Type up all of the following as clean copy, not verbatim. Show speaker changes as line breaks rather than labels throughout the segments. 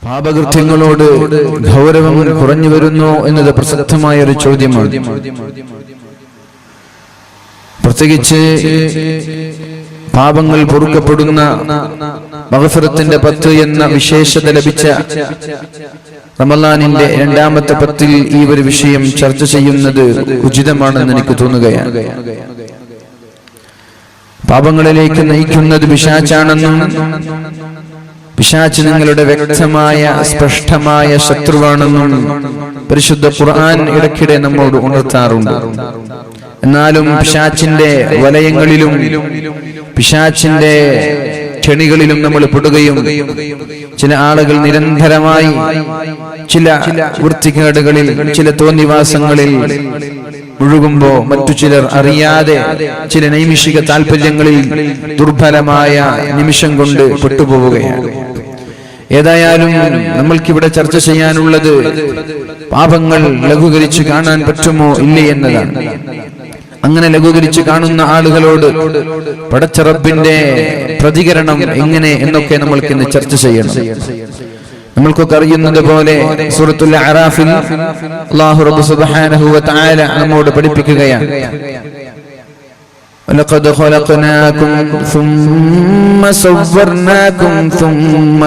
പാപകൃത്യങ്ങളോട് ഗൗരവം കുറഞ്ഞു വരുന്നു എന്നത് പ്രസക്തമായ ഒരു ചോദ്യമാണ്. പ്രത്യേകിച്ച് പാപങ്ങൾ പൊറുക്കപ്പെടുന്ന മഗ്ഫിറത്തിന്റെ 10 എന്ന വിശേഷത ലഭിച്ച റമളാനിന്റെ 2ാമത്തെ 10-ൽ ഈ ഒരു വിഷയം ചർച്ച ചെയ്യുന്നത് ഉചിതമാണെന്ന് എനിക്ക് തോന്നുകയാണ്. പാപങ്ങളിലേക്ക് നയിക്കുന്നത് പിശാചാണെന്നും പിശാച് നിങ്ങളുടെ വ്യക്തമായ സ്പഷ്ടമായ ശത്രുവാണെന്നും പരിശുദ്ധ ഖുർആൻ ഇടയ്ക്കിടെ നമ്മോട് ഉണർത്താറുണ്ട്. എന്നാലും പിശാചിന്റെ വലയങ്ങളിലും പിശാചിന്റെ കെണികളിലും നമ്മൾ പെടുകയും ചില ആളുകൾ നിരന്തരമായി ചില വൃത്തികേടുകളിൽ ചില തോന്നിവാസങ്ങളിൽ മുഴുകുമ്പോ മറ്റു ചിലർ അറിയാതെ ചില നൈമിഷിക താല്പര്യങ്ങളിൽ ദുർബലമായ നിമിഷം കൊണ്ട് പെട്ടുപോവുകയാണ്. ഏതായാലും നമ്മൾക്കിവിടെ ചർച്ച ചെയ്യാനുള്ളത് പാപങ്ങൾ ലഘൂകരിച്ച് കാണാൻ പറ്റുമോ ഇല്ലേ എന്നതാണ്. അങ്ങനെ ലഘൂകരിച്ച് കാണുന്ന ആളുകളോട് പടച്ച റബ്ബിന്റെ പ്രതികരണം എങ്ങനെ എന്നൊക്കെ നമ്മൾക്ക് ഇന്ന് ചർച്ച ചെയ്യണം. നമ്മൾക്കൊക്കെ അറിയുന്നത് പോലെ സൂറത്തുൽ അറാഫിൽ അല്ലാഹു റബ്ബ് സുബ്ഹാനഹു വ തആല നമ്മോട് പഠിപ്പിക്കുകയാണ്. لقد خلقناكم ثم صورناكم ثم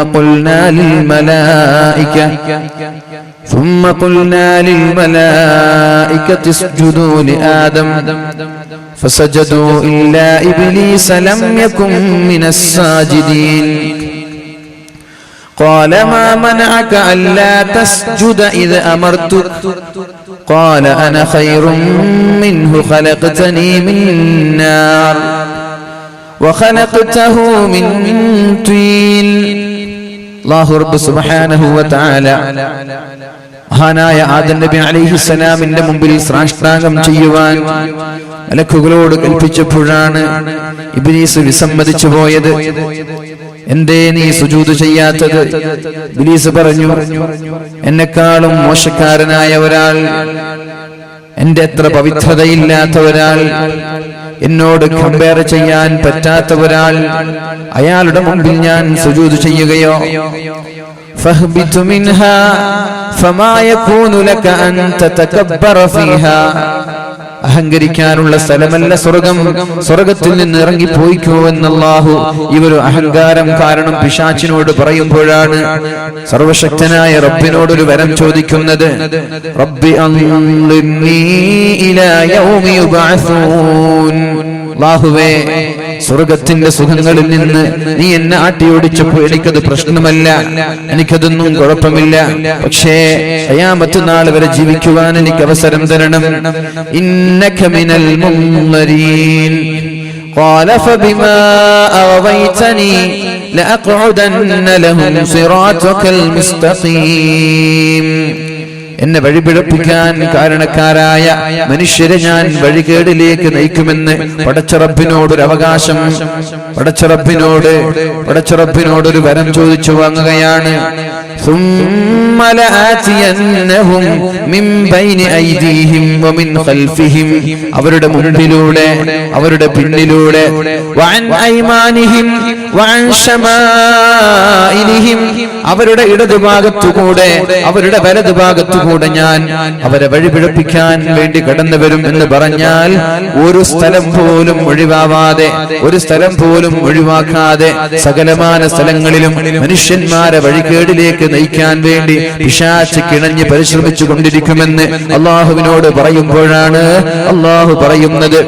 قلنا للملائكة اسجدوا لآدم فسجدوا إلا إبليس لم يكن من الساجدين قال ما منعك ألا تسجد إذ أمرتك قال أنا خير منه خلقتني من نار وخلقته من طين الله رب سبحانه وتعالى മഹാനായ ആദം നബി അലൈഹിസ്സലാമിന്റെ മുമ്പിൽ സാഷ്ടാംഗം ചെയ്യുവാൻ മലക്കുകളോട് കൽപ്പിച്ചപ്പോഴാണ് ഇബ്ലീസ് വിസമ്മതിച്ചു പോയത്. എന്തേ നീ സുജൂദ് ചെയ്യാത്തത്? ഇബ്ലീസ് പറഞ്ഞു, എന്നെക്കാളും മോശക്കാരനായ ഒരാൾ, എന്റെ അത്ര പവിത്രതയില്ലാത്ത ഒരാൾ, എന്നോട് കമ്പയർ ചെയ്യാൻ പറ്റാത്ത ഒരാൾ, അയാളുടെ മുമ്പിൽ ഞാൻ സുജൂദ് ചെയ്യുകയോ? فاهبط منها فما يكون لك أن تتكبر فيها അഹങ്കരിക്കാനുള്ള സ്ഥലമല്ല സ്വർഗം, സ്വർഗത്തിൽ നിന്ന് ഇറങ്ങിപ്പോയിക്കോ എന്നല്ലാഹു ഇവര് അഹങ്കാരം കാരണം പിശാചിനോട് പറയുമ്പോഴാണ് സർവശക്തനായ റബ്ബിനോടൊരു വരം ചോദിക്കുന്നത്. റബ്ബി അൻളിർനീ ഇലാ യൗമി യുബഅസൂൻ, അല്ലാഹുവേ സ്വർഗത്തിന്റെ സുഖങ്ങളിൽ നിന്ന് നീ എന്നെ ആട്ടിയോടിച്ചപ്പോൾ എനിക്കത് പ്രശ്നമല്ല, എനിക്കതൊന്നും കുഴപ്പമില്ല. പക്ഷേ ഖിയാമത്ത് നാൾ വരെ ജീവിക്കുവാൻ എനിക്ക് അവസരം തരണം. ഇന്നക മിനൽ മുൻദരീൻ ഖാല ഫബിമാ അഗ്വൈതനി ലഅഖഉദന്ന ലഹും സിറാതകൽ മുസ്തഖീം. എന്നെ വഴിപിഴപ്പിക്കാൻ കാരണക്കാരായ മനുഷ്യരെ ഞാൻ വഴികേടിലേക്ക് നയിക്കുമെന്ന് പടച്ചറബിനോടൊരു അവകാശം, പടച്ചറബിനോടൊരു വരം ചോദിച്ചു വാങ്ങുകയാണ്. ثم لآتينهم من بين أيديهم ومن خلفهم, അവരുടെ മുൻപിലൂടെ അവരുടെ പിന്നിലൂടെ, وعن أيمانهم وعن شمائلهم, അവരുടെ ഇടതുഭാഗത്തുകൂടെ അവരുടെ വലതുഭാഗത്തുകൂടെ ഞാൻ അവരെ വഴിപിഴപ്പിക്കാൻ വേണ്ടി കടന്നു വരും എന്ന് പറഞ്ഞാൽ ഒരു സ്ഥലം പോലും ഒഴിവാവാതെ, ഒരു സ്ഥലം പോലും ഒഴിവാക്കാതെ സകലമാന സ്ഥലങ്ങളിലും മനുഷ്യന്മാരെ വഴികേടിലേക്ക് നയിക്കാൻ വേണ്ടി പിശാച് കിണഞ്ഞ് പരിശ്രമിച്ചു കൊണ്ടിരിക്കുമെന്ന് അല്ലാഹുവിനോട് പറയുമ്പോഴാണ് അല്ലാഹു പറയുന്നത്,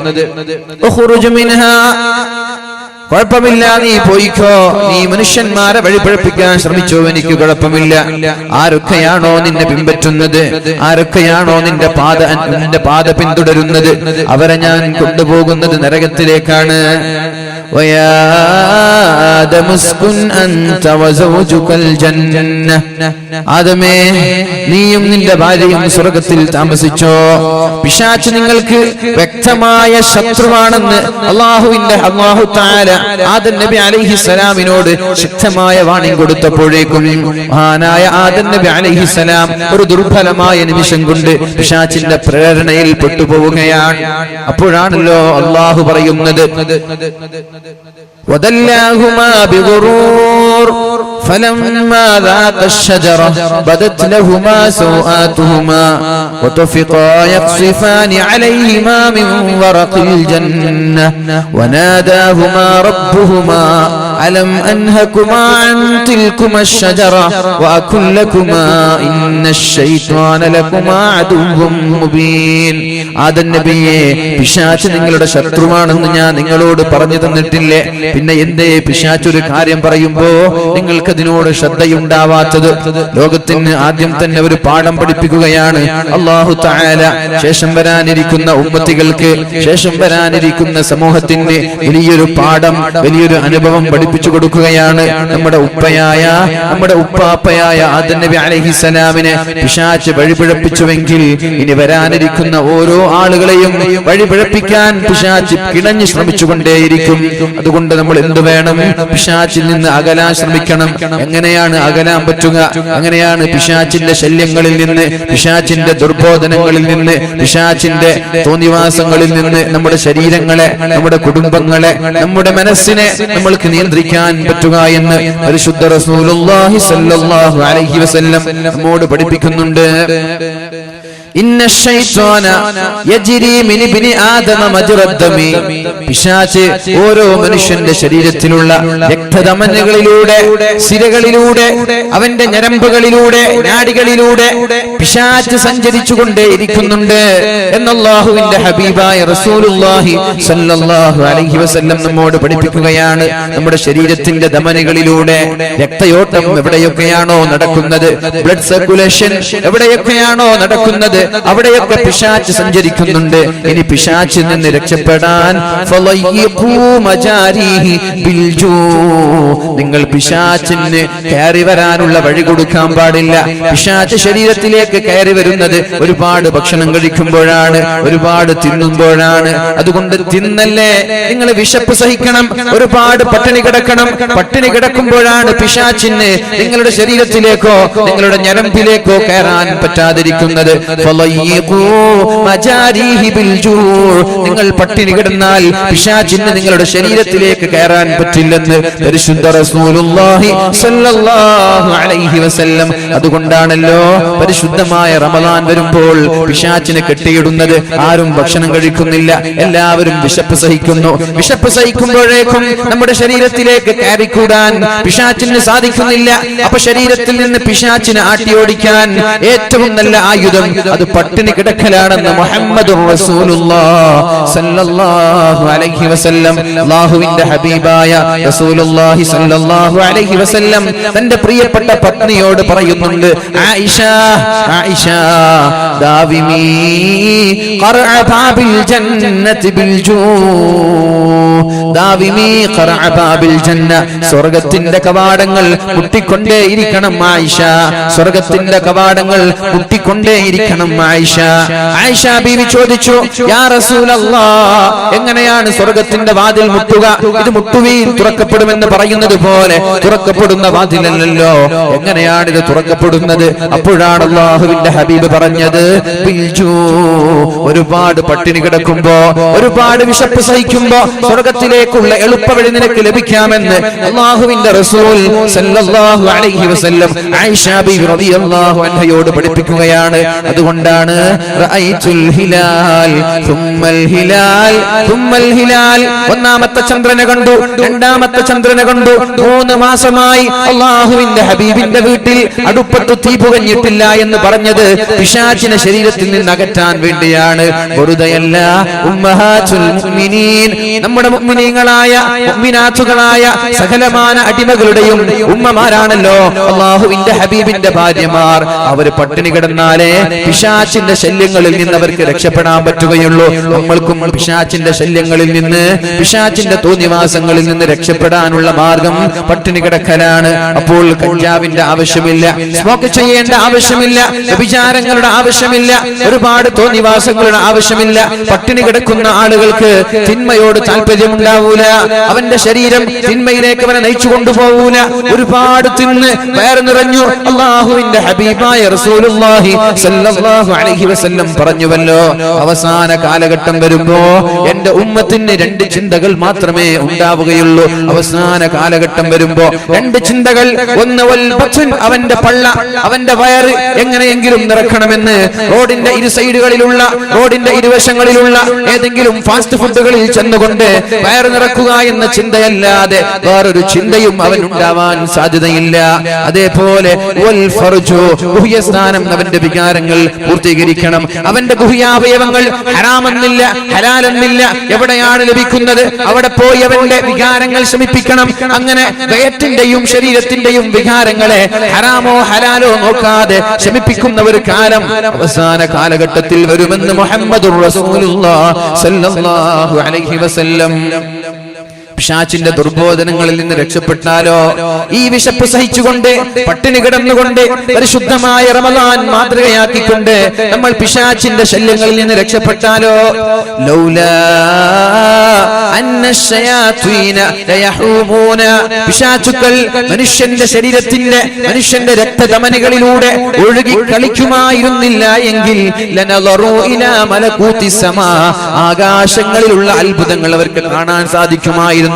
കുഴപ്പമില്ല, നീ പോയിക്കോ, നീ മനുഷ്യന്മാരെ വഴിപഴപ്പിക്കാൻ ശ്രമിച്ചോ, എനിക്ക് കുഴപ്പമില്ല. ആരൊക്കെയാണോ നിന്നെ പിൻപറ്റുന്നത്, ആരൊക്കെയാണോ നിന്റെ പാത പിന്തുടരുന്നത്, അവരെ ഞാൻ കൊണ്ടുപോകുന്നത് നരകത്തിലേക്കാണ്. ويا آدم اسكن أنت وزوجك الجنة, ആദമേ നീയും നിന്റെ ഭാര്യയും സ്വർഗ്ഗത്തിൽ താമസിച്ചോ. പിശാച് നിങ്ങൾക്ക് വ്യക്തമായ ശത്രുവാണെന്ന് അല്ലാഹു തആല ആദം നബി അലൈഹിസ്സലാമിനോട് ശക്തമായ വാണിംഗ് കൊടുത്തപ്പോഴേക്കും മഹാനായ ആദം നബി അലൈഹിസ്സലാം ഒരു ദുർബലമായ നിമിഷം കൊണ്ട് പിശാചിന്റെ പ്രേരണയിൽ പെട്ടുപോവുകയാണ്. അപ്പോഴാണല്ലോ അല്ലാഹു പറയുന്നത്, وَدَلَّاهُمَا بِغُرُورٍ فَلَمَّا ذَاقَا الشَّجَرَةَ بَدَتْ لَهُمَا سَوْآتُهُمَا وَطَفِقَا يَخْصِفَانِ عَلَيْهِمَا مِنْ وَرَقِ الْجَنَّةِ وَنَادَاهُمَا رَبُّهُمَا أَلَمْ أَنْهَكُمَا عَنْ تِلْكُمَا الشَّجَرَةِ وَأَقُلْ لَكُمَا إِنَّ الشَّيْطَانَ لَكُمَا عَدُوٌّ مُبِينٌ. ആദം നബിയെ, പിശാച് നിങ്ങളുടെ ശത്രുവാണെന്ന് ഞാൻ നിങ്ങളോട് പറഞ്ഞു തന്നിട്ടില്ലേ? പിന്നെ എന്തേ പിശാച് ഒരു കാര്യം പറയുമ്പോ നിങ്ങൾക്ക് അതിനോട് ശ്രദ്ധയുണ്ടാവാത്തത്? ലോകത്തിന് ആദ്യം തന്നെ ഒരു പാഠം പഠിപ്പിക്കുകയാണ് അല്ലാഹു തആല. ശേഷം വരാനിരിക്കുന്ന ഉമ്മത്തികൾക്ക്, ശേഷം വരാനിരിക്കുന്ന സമൂഹത്തിന് വലിയൊരു പാഠം, വലിയൊരു അനുഭവം പഠിപ്പിച്ചു കൊടുക്കുകയാണ്. നമ്മുടെ ഉപ്പയായ, നമ്മുടെ ഉപ്പാപ്പയായ ആദം നബി അലൈഹിസ്സലാമിനെ പിശാച് വഴിപിഴപ്പിച്ചുവെങ്കിൽ ഇനി വരാനിരിക്കുന്ന ഓരോ ആളുകളെയും വഴിപിഴപ്പിക്കാൻ പിശാച് കിണഞ്ഞു ശ്രമിച്ചുകൊണ്ടേയിരിക്കും. അതുകൊണ്ട് നമ്മൾ എന്ത് വേണം? പിശാചിൽ നിന്ന് അകലാൻ ശ്രമിക്കണം. എങ്ങനെയാണ് അകലാൻ പറ്റുക? എങ്ങനെയാണ് പിശാചിന്റെ ശല്യങ്ങളിൽ നിന്ന്, പിശാചിന്റെ ദുർബോധനങ്ങളിൽ നിന്ന്, പിശാചിന്റെ തോന്നിവാസങ്ങളിൽ നിന്ന് നമ്മുടെ ശരീരങ്ങളെ, നമ്മുടെ കുടുംബങ്ങളെ, നമ്മുടെ മനസ്സിനെ നമ്മൾക്ക് നിയന്ത്രിക്കാൻ പറ്റുക എന്ന് പരിശുദ്ധ റസൂലുള്ളാഹി സ്വല്ലല്ലാഹു അലൈഹി വസല്ലം നമ്മോട് പഠിപ്പിക്കുന്നുണ്ട്. ഇന്ന ശൈത്വാന യജ്രി മിൻ ഇബ്നി ആദമ മജ്റദ്ദമി. പിശാച് ഓരോ മനുഷ്യന്റെ ശരീരത്തിലുള്ള രക്തധമനികളിലൂടെ, സിരകളിലൂടെ, അവന്റെ ഞരമ്പുകളിലൂടെ, നാഡികളിലൂടെ പിശാച് സഞ്ചരിച്ചുകൊണ്ടേ ഇരിക്കുന്നുണ്ട് എന്ന് അല്ലാഹുവിന്റെ ഹബീബായ റസൂലുള്ളാഹി സ്വല്ലല്ലാഹു അലൈഹി വസല്ലം നമ്മോട് പഠിപ്പിക്കുകയാണ്. നമ്മുടെ ശരീരത്തിന്റെ ധമനികളിലൂടെ രക്തയോട്ടം എവിടെയൊക്കെയാണോ നടക്കുന്നത്, ബ്ലഡ് സർക്കുലേഷൻ എവിടെയൊക്കെയാണോ നടക്കുന്നത്, അവിടെയൊക്കെ പിശാച് സഞ്ചരിക്കുന്നുണ്ട്. ഇനി പിശാചിൽ നിന്ന് രക്ഷപ്പെടാൻ നിങ്ങൾ പിശാചിന് കയറി വരാനുള്ള വഴി കൊടുക്കാൻ പാടില്ല. പിശാച് ശരീരത്തിലേക്ക് കയറി വരുന്നത് ഒരുപാട് ഭക്ഷണം കഴിക്കുമ്പോഴാണ്, ഒരുപാട് തിന്നുമ്പോഴാണ്. അതുകൊണ്ട് തിന്നല്ലേ, നിങ്ങൾ വിശപ്പ് സഹിക്കണം, ഒരുപാട് പട്ടിണി കിടക്കണം. പട്ടിണി കിടക്കുമ്പോഴാണ് പിശാചിന് നിങ്ങളുടെ ശരീരത്തിലേക്കോ നിങ്ങളുടെ ഞരമ്പിലേക്കോ കയറാൻ പറ്റാതിരിക്കുന്നത്. നിങ്ങൾ പട്ടിണി കിടന്നാൽ പിശാചിന് നിങ്ങളുടെ ശരീരത്തിലേക്ക് കയറാൻ പറ്റില്ലെന്ന് പരിശുദ്ധ റസൂലുള്ളാഹി സ്വല്ലല്ലാഹു അലൈഹി വസല്ലം. അതുകൊണ്ടാണല്ലോ പരിശുദ്ധമായ റമദാൻ വരുമ്പോൾ പിശാചിനെ കെട്ടിയിടുന്നത്. ആരും ഭക്ഷണം കഴിക്കുന്നില്ല, എല്ലാവരും വിശപ്പ് സഹിക്കുന്നു. വിശപ്പ് സഹിക്കുമ്പോഴേക്കും നമ്മുടെ ശരീരത്തിലേക്ക് കയറിക്കൂടാൻ പിശാചിന് സാധിക്കുന്നില്ല. അപ്പൊ ശരീരത്തിൽ നിന്ന് പിശാചിനെ ആട്ടിയോടിക്കാൻ ഏറ്റവും നല്ല ആയുധം അത് പട്ടിണി കിടക്കലാണെന്ന് മുഹമ്മദുർ റസൂലുള്ളാഹി സ്വല്ലല്ലാഹു അലൈഹി വസല്ലം, അല്ലാഹുവിന്റെ ഹബീബായ റസൂലുള്ളാഹി സ്വല്ലല്ലാഹു അലൈഹി വസല്ലം തന്റെ പ്രിയപ്പെട്ട പത്നിയോട് പറയുന്നുണ്ട്. ആയിഷ, ആയിഷ, ദാവിമി ഖർഅ ബാബിൽ ജന്നതി ബിൽ ജൂ, ദാവിമി ഖർഅ ബാബിൽ ജന്ന. സ്വർഗ്ഗത്തിന്റെ കവാടങ്ങൾ മുട്ടിക്കൊണ്ടേയിരിക്കണം ആയിഷ, സ്വർഗ്ഗത്തിന്റെ കവാടങ്ങൾ മുട്ടിക്കൊണ്ടേയിരിക്കണം ആയിഷ. ആയിഷ ബീവി ചോദിച്ചു, യാ റസൂലല്ലാഹ്, എങ്ങനെയാണ് സ്വർഗ്ഗത്തിന്റെ വാതിൽ മുട്ടുക? ഇത് മുട്ടുവീൻ തുറക്കപ്പെടുമെന്ന് പറയുന്നത് പോലെ തുറക്കപ്പെടുന്ന വാതിലല്ലല്ലോ, എങ്ങനെയാണ് ഇത് തുറക്കപ്പെടുന്നത്? അപ്പോഴാണ് അല്ലാഹുവിന്റെ ഹബീബ് പറഞ്ഞത്, ഒരുപാട് പട്ടിണി കിടക്കുമ്പോ, ഒരുപാട് വിശപ്പ് സഹിക്കുമ്പോ സ്വർഗ്ഗത്തിലേക്കുള്ള എളുപ്പവഴി നിനക്ക് ലഭിക്കാമെന്ന് അല്ലാഹുവിന്റെ റസൂൽ സല്ലല്ലാഹു അലൈഹി വസല്ലം ആയിഷ ബീവി റളിയല്ലാഹു അൻഹയോട് പഠിപ്പിക്കുകയാണ്. അതുകൊണ്ടാണ് റഅയ്തുൽ ഹിലാൽ തുമ്മൽ ഹിലാൽ തുമ്മൽ ഹിലാൽ. ഒന്നാമത്തെ ചന്ദ്രനെ കണ്ടു, രണ്ടാമത്തെ ചന്ദ്രനെ കണ്ടു. 3 മാസമായി അല്ലാഹുവിന്റെ ഹബീബിന്റെ വീട്ടിൽ അടുപ്പത്ത് തീ പുകഞ്ഞിട്ടില്ല എന്ന് പറഞ്ഞത് പിശാചിനെ ശരീരത്തിൽ നിന്ന് അകറ്റാൻ വേണ്ടിയാണ്, വെറുതെയല്ല. ഉമ്മഹാത്തുൽ മുഅ്മിനീൻ, നമ്മുടെ മുഅ്മിനീങ്ങളായ മുഅ്മിനാത്തുകളായ സകലമാന അടിമകളുടെയും ഉമ്മമാരാണല്ലോ അല്ലാഹുവിന്റെ ഹബീബിന്റെ ഭാര്യമാർ. അവര് പട്ടിണി കിടന്നാലേ പിശാചിന്റെ ശല്യങ്ങളിൽ നിന്ന് അവർക്ക് രക്ഷപ്പെടാൻ പറ്റുകയുള്ളൂ. നമ്മൾക്കും പിശാചിന്റെ ശല്യങ്ങളിൽ നിന്ന്, പിശാചിന്റെ തോന്നിവാസങ്ങളിൽ നിന്ന് രക്ഷപ്പെടാനുള്ള മാർഗം പട്ടിണി കിടക്കലാണ്. അപ്പോൾ കഞ്ചാവിന്റെ ആവശ്യമില്ല, സ്മോക്ക് ചെയ്യേണ്ട ആവശ്യമില്ല, വ്യഭിചാരങ്ങളുടെ ആവശ്യമില്ല, ഒരുപാട് തോന്നിവാസങ്ങളുടെ ആവശ്യമില്ല. പട്ടിണി കിടക്കുന്ന ആളുകൾക്ക് തിന്മയോട് താല്പര്യമുണ്ടാവൂല, അവന്റെ ശരീരം തിന്മയിലേക്ക് അവനെ നയിച്ചു കൊണ്ടുപോകൂല. ഒരുപാട് തിന്ന് വയറ് നിറഞ്ഞു അല്ലാഹുവിന്റെ ഹബീബായ റസൂലുള്ളാഹി സ്വല്ലല്ലാഹു സല്ലല്ലാഹു അലൈഹി വസല്ലം പറഞ്ഞുവല്ലോ, അവസാന കാലഘട്ടം വരുമ്പോ എന്റെ ഉമ്മത്തിന് രണ്ട് ചിന്തകൾ മാത്രമേ ഉണ്ടാവുകയുള്ളൂ. അവസാന കാലഘട്ടം വരുമ്പോ രണ്ട് ചിന്തകൾ. ഒന്ന് വൽ ബത്ൻ, അവന്റെ പള്ള, അവന്റെ വയറ് എങ്ങനെയെങ്കിലും നിറക്കണമെന്ന് റോഡിന്റെ ഇരു സൈഡുകളിലുള്ള, റോഡിന്റെ ഇരുവശങ്ങളിലുള്ള ഏതെങ്കിലും ഫാസ്റ്റ് ഫുഡുകളിൽ ചെന്നുകൊണ്ട് വയറ് നിറക്കുക എന്ന ചിന്തയല്ലാതെ വേറൊരു ചിന്തയും അവൻ ഉണ്ടാവാൻ സാധ്യതയില്ല. അതേപോലെ വൽ ഫർജു, ഗുഹ്യസ്ഥാനം, അവന്റെ വികാരങ്ങൾ പൂർത്തീകരിക്കണം. അവന്റെ ഗുഹ്യാവയവങ്ങൾ ഹറാമെന്നില്ല, ഹലാലെന്നില്ല, എവിടെയാണ് ലഭിക്കുന്നത് അവിടെ പോയി അവന്റെ വികാരങ്ങൾ ശമിപ്പിക്കണം. അങ്ങനെ വയറ്റിന്റെയും ശരീരത്തിന്റെയും വികാരങ്ങളെ ഹറാമോ ഹലാലോ നോക്കാതെ ശമിപ്പിക്കുന്ന ഒരു കാലം അവസാന കാലഘട്ടത്തിൽ വരുമെന്ന് മുഹമ്മദുർ റസൂലുള്ളാഹി സ്വല്ലല്ലാഹു അലൈഹി വസല്ലം. പിശാചിന്റെ ദുർബോധനങ്ങളിൽ നിന്ന് രക്ഷപ്പെട്ടാലോ, ഈ വിശപ്പ് സഹിച്ചുകൊണ്ട് പട്ടിണി കിടന്നുകൊണ്ട് പരിശുദ്ധമായ റമളാൻ മാതൃകയാക്കിക്കൊണ്ട് നമ്മൾ പിശാചിന്റെ ശല്യങ്ങളിൽ നിന്ന് രക്ഷപ്പെട്ടാലോ, ലൗലാ അന്നശയാത്വീന ലയഹൂമൂന, പിശാചുക്കൾ മനുഷ്യന്റെ ശരീരത്തിന്റെ, മനുഷ്യന്റെ രക്തധമനികളിലൂടെ ഒഴുകി കളിക്കുമായിരുന്നില്ല എങ്കിൽ ലനളറു ഇലാ മലകൂതി സമാ, ആകാശങ്ങളിലുള്ള അത്ഭുതങ്ങൾ അവർക്ക് കാണാൻ സാധിക്കുമായിരുന്നു.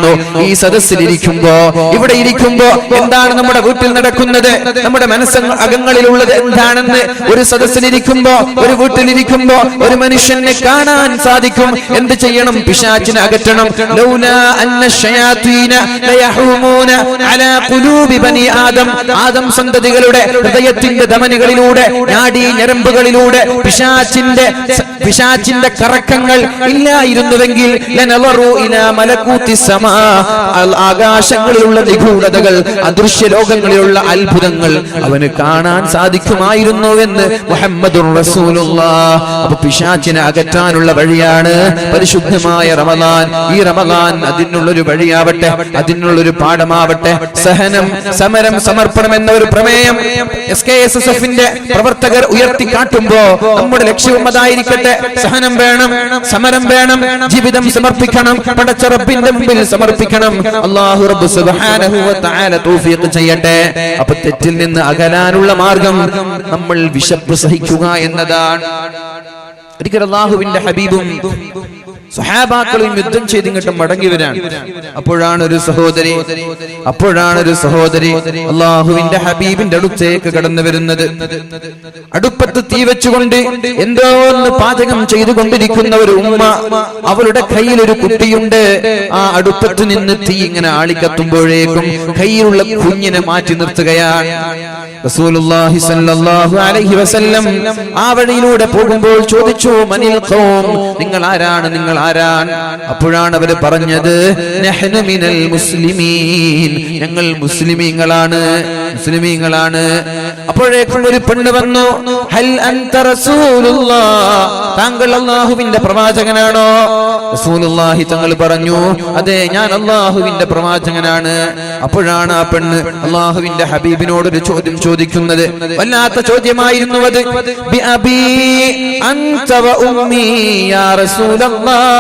ഈ സദസ്സിലിരിക്കുമ്പോ, ഇവിടെ ഇരിക്കുമ്പോ എന്താണ് നമ്മുടെ വീട്ടിൽ നടക്കുന്നത്, നമ്മുടെ മനസ്സകങ്ങളിലുള്ളത് എന്താണെന്ന് ഒരു സദസ്സിലിരിക്കുമ്പോ, ഒരു വീട്ടിലിരിക്കുമ്പോ ഒരു മനുഷ്യനെ കാണാൻ സാധിക്കും. എന്ത് ചെയ്യണം? പിശാചിനെ അകറ്റണം. ലൗലാ അന്നശയാത്വീന ലയഹൂമൂന അലാ ഖുലൂബി ബനി ആദം, ആദം സന്തതികളുടെ ഹൃദയത്തിന്റെ ധമനികളിലൂടെ, നാഡീ ഞരമ്പുകളിലൂടെ പിശാചിന്റെ കറക്കങ്ങൾ ഇല്ലായിരുന്നുവെങ്കിൽ ലനളറു ഇലാ മലകൂതി സമാ, ആകാശങ്ങളിലുള്ള നിഗൂഢതകൾ, അദൃശ്യ ലോകങ്ങളിലുള്ള അത്ഭുതങ്ങൾ അവന് കാണാൻ സാധിക്കുമായിരുന്നു എന്ന് മുഹമ്മദുർ റസൂലുള്ളാഹ്. അപ്പൊ പിശാചിനെ അകറ്റാനുള്ള വഴിയാണ് പരിശുദ്ധമായ റമളാൻ. ഈ റമളാൻ അതിനുള്ളൊരു വഴിയാവട്ടെ, അതിനുള്ളൊരു പാഠമാവട്ടെ. സഹനം, സമരം, സമർപ്പണം എന്ന ഒരു പ്രമേയം SKSSFന്റെ പ്രവർത്തകർ ഉയർത്തിക്കാട്ടുമ്പോ നമ്മുടെ ലക്ഷ്യവും അതായിരിക്കട്ടെ. സഹനം വേണം, സമരം വേണം, ജീവിതം സമർപ്പിക്കണം, പടച്ച റബ്ബിന്റെ മുമ്പിൽ സമർപ്പിക്കണം. അല്ലാഹു റബ്ബ് സുബ്ഹാനഹു വ തആല തൗഫീഖ് ചെയ്യട്ടെ. അപ്പോൾ തെറ്റിൽ നിന്ന് അകലാനുള്ള മാർഗം നമ്മൾ വിശപ്പ് സഹിക്കുക എന്നതാണ്. ഒരിക്കൽ അല്ലാഹുവിന്റെ ഹബീബും സഹാബാക്കളും യുദ്ധം ചെയ്തിങ്ങോട്ട് മടങ്ങി വരാൻ. അപ്പോഴാണ് ഒരു സഹോദരി അല്ലാഹുവിന്റെ ഹബീബിന്റെ അടുത്തേക്ക് കടന്നു വരുന്നത്. അടുപ്പത്ത് തീ വെച്ചുകൊണ്ട് എന്തോ ഒന്ന് പാചകം ചെയ്തുകൊണ്ടിരിക്കുന്ന ഒരു ഉമ്മ, അവളുടെ കയ്യിൽ ഒരു കുട്ടിയുണ്ട്. ആ അടുപ്പത്ത് നിന്ന് തീ ഇങ്ങനെ ആളിക്കത്തുമ്പോഴേക്കും കയ്യിലുള്ള കുഞ്ഞിനെ മാറ്റി നിർത്തുകയാണ്. റസൂലുള്ളാഹി സ്വല്ലല്ലാഹു അലൈഹി വസല്ലം ആ വഴിയിലൂടെ പോകുമ്പോൾ ചോദിച്ചു, മനിൽ ഖൗം, നിങ്ങൾ ആരാണ്, നിങ്ങൾ ആരാൻ? അപ്പോഴാണ് അവര് പറഞ്ഞത്, നഹ്നു മിനൽ മുസ്ലിമീൻ, ഞങ്ങൾ മുസ്ലിമീങ്ങളാണ്. അപ്പോഴേക്കും ഒരു പെണ്ണ് വന്നു, ഹൽ അൻത റസൂലുള്ളാഹ്, താങ്കൾ അല്ലാഹുവിന്റെ പ്രവാചകനാണോ? റസൂലുള്ളാഹി തങ്ങൾ പറഞ്ഞു, അതെ, ഞാൻ അല്ലാഹുവിന്റെ പ്രവാചകനാണ്. അപ്പോഴാണ് ആ പെണ്ണ് അല്ലാഹുവിന്റെ ഹബീബിനോട് ഒരു ചോദ്യം ചോദിക്കുന്നത്. വല്ലാത്ത ചോദ്യമായിരുന്നു അത്. ബി അബീ അൻത വ ഉമ്മീ യാ റസൂലല്ലാഹ്,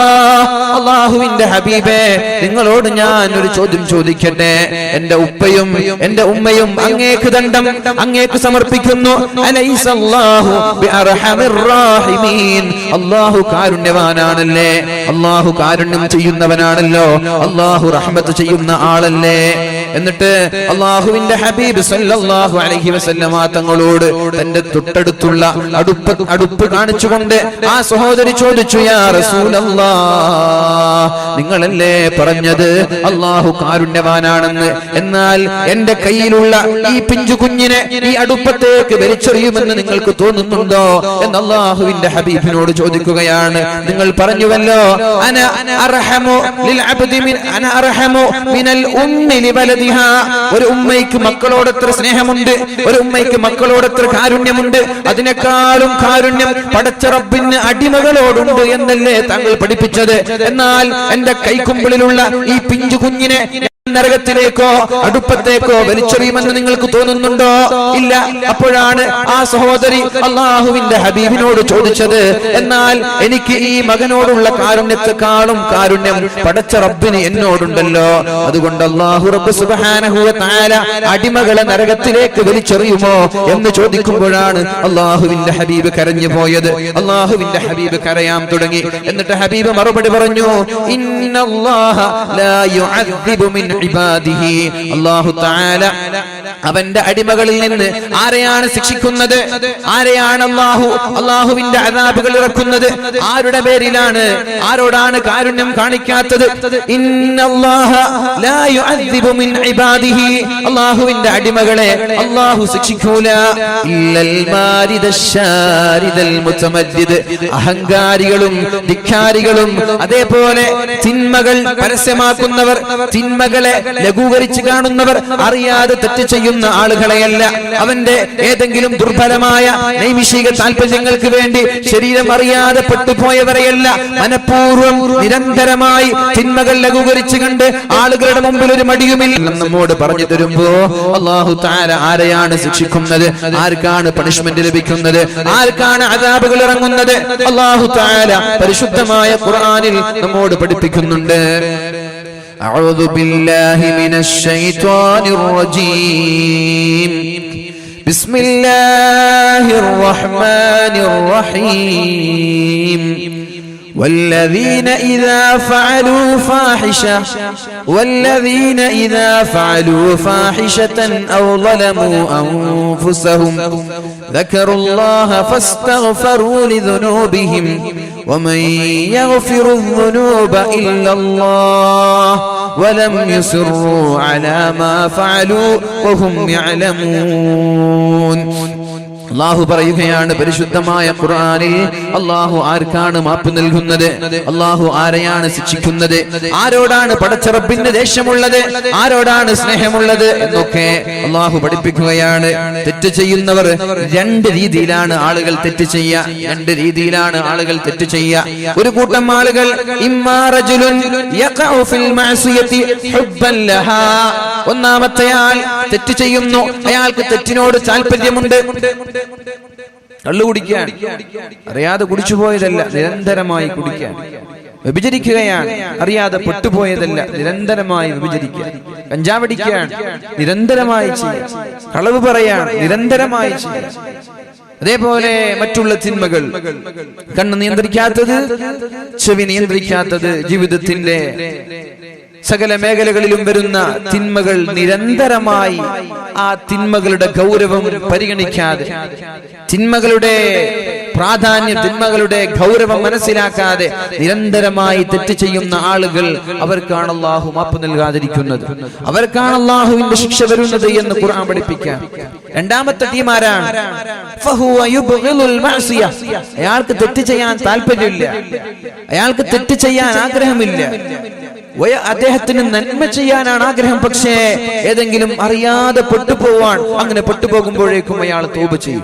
അല്ലാഹുവിന്റെ ഹബീബേ, നിങ്ങളോട് ഞാൻ ഒരു ചോദ്യം ചോദിക്കട്ടെ. എന്റെ ഉപ്പയും എന്റെ ഉമ്മയും അങ്ങേക്ക് ദണ്ഡം, അങ്ങേക്ക് സമർപ്പിക്കുന്നു. അലൈസല്ലാഹു ബിഅർഹമിർ റഹീമീൻ, അല്ലാഹു കാരുണ്യവാനാണല്ലേ, അല്ലാഹു കാരുണ്യം ചെയ്യുന്നവനാണല്ലോ, അല്ലാഹു റഹ്മത്ത് ചെയ്യുന്ന ആളല്ലേ. എന്നിട്ട് അല്ലാഹുവിന്റെ ഹബീബ് സല്ലല്ലാഹു അലൈഹി വസല്ലമ തങ്ങളോട് തന്റെ തൊട്ടടുത്തുള്ള അടുപ്പ് കാണിച്ചുകൊണ്ട് ആ സഹോദരി ചോദിച്ചു, യാ റസൂലല്ലാഹ്, നിങ്ങളല്ലേ പറഞ്ഞത് അല്ലാഹു കാരുണ്യവാനാണെന്ന്? എന്നാൽ എന്റെ കയ്യിലുള്ള ഈ പിഞ്ചു കുഞ്ഞിനെ ഈ അടുപ്പത്തേക്ക് വലിച്ചെറിയുമെന്ന് നിങ്ങൾക്ക് തോന്നുന്നുണ്ടോ എന്ന് അല്ലാഹുവിന്റെ ഹബീബിനോട് ചോദിക്കുകയാണ്. നിങ്ങൾ പറഞ്ഞുവല്ലോ, അന അർഹമു ലിൽ അബ്ദി അന അർഹമു മിനൽ ഉമ്മി ലിവലദിഹാ, ഒരു ഉമ്മയ്ക്ക് മക്കളോട് എത്ര സ്നേഹമുണ്ട്, ഒരു ഉമ്മയ്ക്ക് മക്കളോട് എത്ര കാരുണ്യമുണ്ട്, അതിനേക്കാളും കാരുണ്യം പടച്ച റബ്ബിന് അടിമകളോടുണ്ട് എന്നല്ലേ താങ്കൾ പഠിപ്പിച്ചത്? എന്നാൽ എന്റെ കൈക്കുമ്പിളിലുള്ള ഈ പിഞ്ചു കുഞ്ഞിനെ നരകത്തിലേക്കോ അടുപ്പത്തേക്കോ വലിച്ചെറിയുമെന്ന് നിങ്ങൾക്ക് തോന്നുന്നുണ്ടോ? ഇല്ല. അപ്പോഴാണ് ആ സഹോദരി അള്ളാഹുവിന്റെ ഹബീബിനോട് ചോദിച്ചത്, എന്നാൽ എനിക്ക് ഈ മകനോടുള്ള കാരുണ്യത്തെക്കാളും കാരുണ്യം പടച്ച റബ്ബിന് എന്നോടുണ്ടല്ലോ, അതുകൊണ്ട് അല്ലാഹു റബ്ബ് സുബ്ഹാനഹു വ തആല അടിമകളെ നരകത്തിലേക്ക് വലിച്ചെറിയുമോ എന്ന് ചോദിക്കുമ്പോഴാണ് അള്ളാഹുവിന്റെ ഹബീബ് കരഞ്ഞു പോയത്. അള്ളാഹുവിന്റെ ഹബീബ് കരയാൻ തുടങ്ങി. എന്നിട്ട് ഹബീബ് മറുപടി പറഞ്ഞു, ഇന്നല്ലാഹ ലാ യുഅദ്ദിബു മിൻ ഇബാദിഹി. അല്ലാഹു തആല അവന്റെ അടിമകളിൽ നിന്ന് ആരെയാണ് ശിക്ഷിക്കുന്നത്? ആരെയാണ് അള്ളാഹുവിന്റെ അദാബുകൾ ഇറക്കുന്നത്? ആരുടെ പേരിലാണ്? ആരോടാണ് കാരുണ്യം കാണിക്കാത്തത്? ഇന്നല്ലാഹ ലാ യുഅദ്ദിബു മിൻ ഇബാദിഹി. അള്ളാഹുവിന്റെ അടിമകളെ അള്ളാഹു ശിക്ഷിക്കൂല. ഇല്ലൽ മാരിദശ്ശാരിദൽ മുതമദ്ദിദ്. അഹങ്കാരികളും ധിക്കാരികളും അതേപോലെ തിന്മകൾ പരസ്യമാക്കുന്നവർ, തിന്മകളെ ലഘൂകരിച്ച് കാണുന്നവർ, അറിയാതെ തെറ്റ് ചെയ്യുന്ന ആളുകളെയല്ല, അവന്റെ ഏതെങ്കിലും ദുർബലമായ നൈമിഷിക താല്പര്യങ്ങൾക്ക് വേണ്ടി ശരീരം അറിയാതെ പെട്ടുപോയവരെയല്ല, മനഃപൂർവ്വം നിരന്തരമായി തിന്മകൾ ലഘൂകരിച്ച് കണ്ട് ആളുകളുടെ മുമ്പിൽ ഒരു മടിയുമില്ല നമ്മോട് പറഞ്ഞു തരുമ്പോ അല്ലാഹു തആല ആരെയാണ് ശിക്ഷിക്കുന്നത്? ആർക്കാണ് പണിഷ്മെന്റ് ലഭിക്കുന്നത്? ആർക്കാണ് അദാബുകൾ ഇറങ്ങുന്നത്? അല്ലാഹു തആല പരിശുദ്ധമായ ഖുർആനിൽ നമ്മോട് പഠിപ്പിക്കുന്നുണ്ട്. أعوذ بالله من الشيطان الرجيم بسم الله الرحمن الرحيم والذين إذا فعلوا فاحشة أو ظلموا أنفسهم ذكروا الله فاستغفروا لذنوبهم ومن يغفر الذنوب إلا الله ولم يصروا على ما فعلوا وهم يعلمون. അല്ലാഹു പറയുകയാണ് പരിശുദ്ധമായ ഖുർആനിൽ, അല്ലാഹു ആർക്കാണ് മാപ്പ് നൽകുന്നത്? അല്ലാഹു ആരെയാണ് ശിക്ഷിക്കുന്നത്? ആരോടാണ് പടച്ച റബ്ബിന്റെ ദേഷ്യമുള്ളത്? ആരോടാണ് സ്നേഹമുള്ളത് എന്നൊക്കെ അല്ലാഹു പഠിപ്പിക്കുകയാണ്. തെറ്റ് ചെയ്യുന്നവർ രണ്ട് രീതിയിലാണ് ആളുകൾ തെറ്റ് ചെയ്യുക. രണ്ട് രീതിയിലാണ് ആളുകൾ തെറ്റ് ചെയ്യുക. ഒരു കൂട്ടം ആളുകൾ ഇമ്മാ റജുലുൻ യഖഉ ഫിൽ മഅസിയതി ഹുബ്ബൻ ലഹാ. ഒന്നാമത്തെ ആൾ തെറ്റ് ചെയ്യുന്നു, അയാൾക്ക് തെറ്റിനോട് താല്പര്യമുണ്ട്. കള്ളു കുടിക്കാൻ അറിയാതെ കുടിച്ചുപോയതല്ല, നിരന്തരമായി കുടിക്കാൻ. വ്യഭിചരിക്കുകയാണ്, അറിയാതെ പെട്ടുപോയതല്ല, നിരന്തരമായി വ്യഭിചരിക്കുക. കഞ്ചാവടിക്കാൻ നിരന്തരമായി ചെയ്യുക. കളവ് പറയാൻ നിരന്തരമായി ചെയ്യുക. അതേപോലെ മറ്റുള്ള തിന്മകൾ, കണ്ണ് നിയന്ത്രിക്കാത്തത്, ചെവി നിയന്ത്രിക്കാത്തത്, ജീവിതത്തിന്റെ സകല മേഖലകളിലും വരുന്ന തിന്മകൾ നിരന്തരമായി ആ തിന്മകളുടെ ഗൗരവം പരിഗണിക്കാതെ, തിന്മകളുടെ പ്രാധാന്യം, തിന്മകളുടെ ഗൗരവം മനസ്സിലാക്കാതെ നിരന്തരമായി തെറ്റ് ചെയ്യുന്ന ആളുകൾ, അവർക്കാണ് അല്ലാഹു മാപ്പ് നൽകാതിരിക്കുന്നത്, അവർക്കാണ് അല്ലാഹുവിന്റെ ശിക്ഷ വരുന്നത് എന്ന് ഖുർആൻ പഠിപ്പിക്കാം. രണ്ടാമത്തെ ടീമാരാണ് അയാൾക്ക് തെറ്റ് ചെയ്യാൻ താല്പര്യമില്ല, അയാൾക്ക് തെറ്റ് ചെയ്യാൻ ആഗ്രഹമില്ല, അദ്ദേഹത്തിന് നന്മ ചെയ്യാനാണ് ആഗ്രഹം, പക്ഷേ ഏതെങ്കിലും അറിയാതെ പെട്ടുപോവാൻ. അങ്ങനെ പെട്ടുപോകുമ്പോഴേക്കും അയാൾ തൗബ ചെയ്യും.